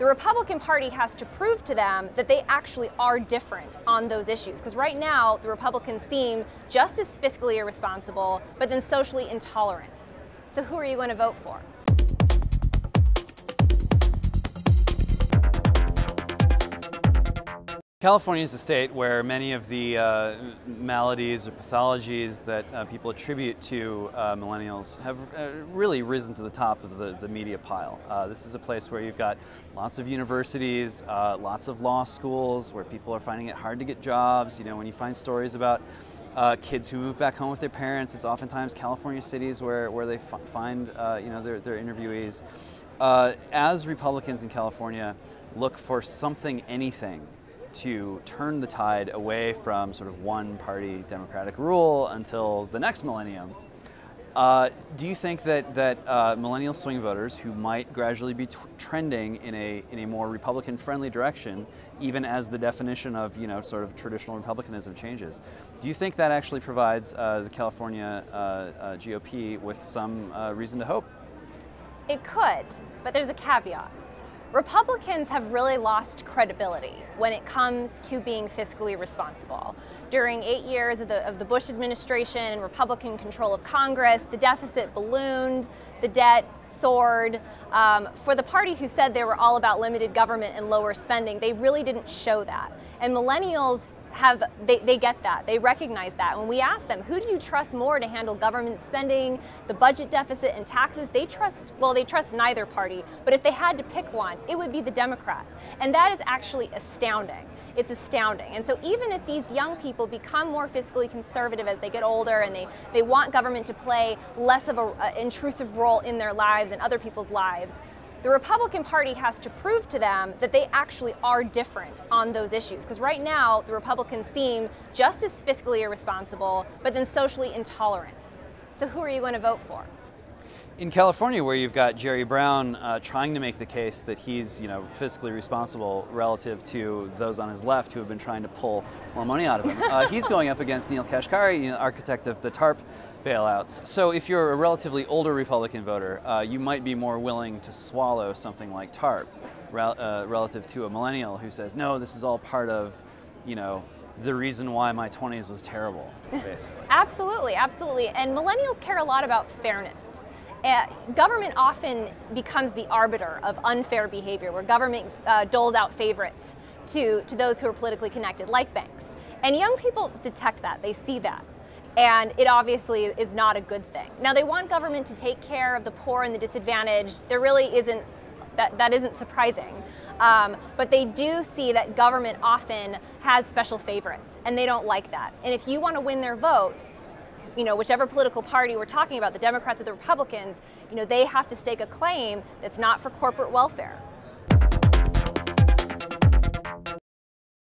The Republican Party has to prove to them that they actually are different on those issues. Because right now, the Republicans seem just as fiscally irresponsible, but then socially intolerant. So who are you going to vote for? California is a state where many of the maladies or pathologies that people attribute to millennials have really risen to the top of the media pile. This is a place where you've got lots of universities, lots of law schools, where people are finding it hard to get jobs. You know, when you find stories about kids who move back home with their parents, it's oftentimes California cities where they find you know, their interviewees. As Republicans in California look for something, anything, to turn the tide away from sort of one-party Democratic rule until the next millennium. Do you think that millennial swing voters who might gradually be trending in a more Republican-friendly direction, even as the definition of, you know, sort of traditional Republicanism changes, do you think that actually provides the California GOP with some reason to hope? It could, but there's a caveat. Republicans have really lost credibility when it comes to being fiscally responsible. During 8 years of the Bush administration and Republican control of Congress, the deficit ballooned, the debt soared. For the party who said they were all about limited government and lower spending, they really didn't show that. And millennials they get that, they recognize that. When we ask them, who do you trust more to handle government spending, the budget deficit, and taxes, they trust neither party. But if they had to pick one, it would be the Democrats. And that is actually astounding. It's astounding. And so even if these young people become more fiscally conservative as they get older and they want government to play less of an intrusive role in their lives and other people's lives, the Republican Party has to prove to them that they actually are different on those issues. Because right now, the Republicans seem just as fiscally irresponsible, but then socially intolerant. So who are you going to vote for? In California, where you've got Jerry Brown trying to make the case that he's, you know, fiscally responsible relative to those on his left who have been trying to pull more money out of him, he's going up against Neel Kashkari, you know, architect of the TARP bailouts. So if you're a relatively older Republican voter, you might be more willing to swallow something like TARP relative to a millennial who says, no, this is all part of, you know, the reason why my 20s was terrible, basically. Absolutely, absolutely. And millennials care a lot about fairness. Government often becomes the arbiter of unfair behavior, where government doles out favorites to those who are politically connected, like banks. And young people detect that, they see that. And it obviously is not a good thing. Now, they want government to take care of the poor and the disadvantaged. There really isn't, that isn't surprising. But they do see that government often has special favorites, and they don't like that. And if you want to win their votes, you know, whichever political party we're talking about, the Democrats or the Republicans, you know, they have to stake a claim that's not for corporate welfare.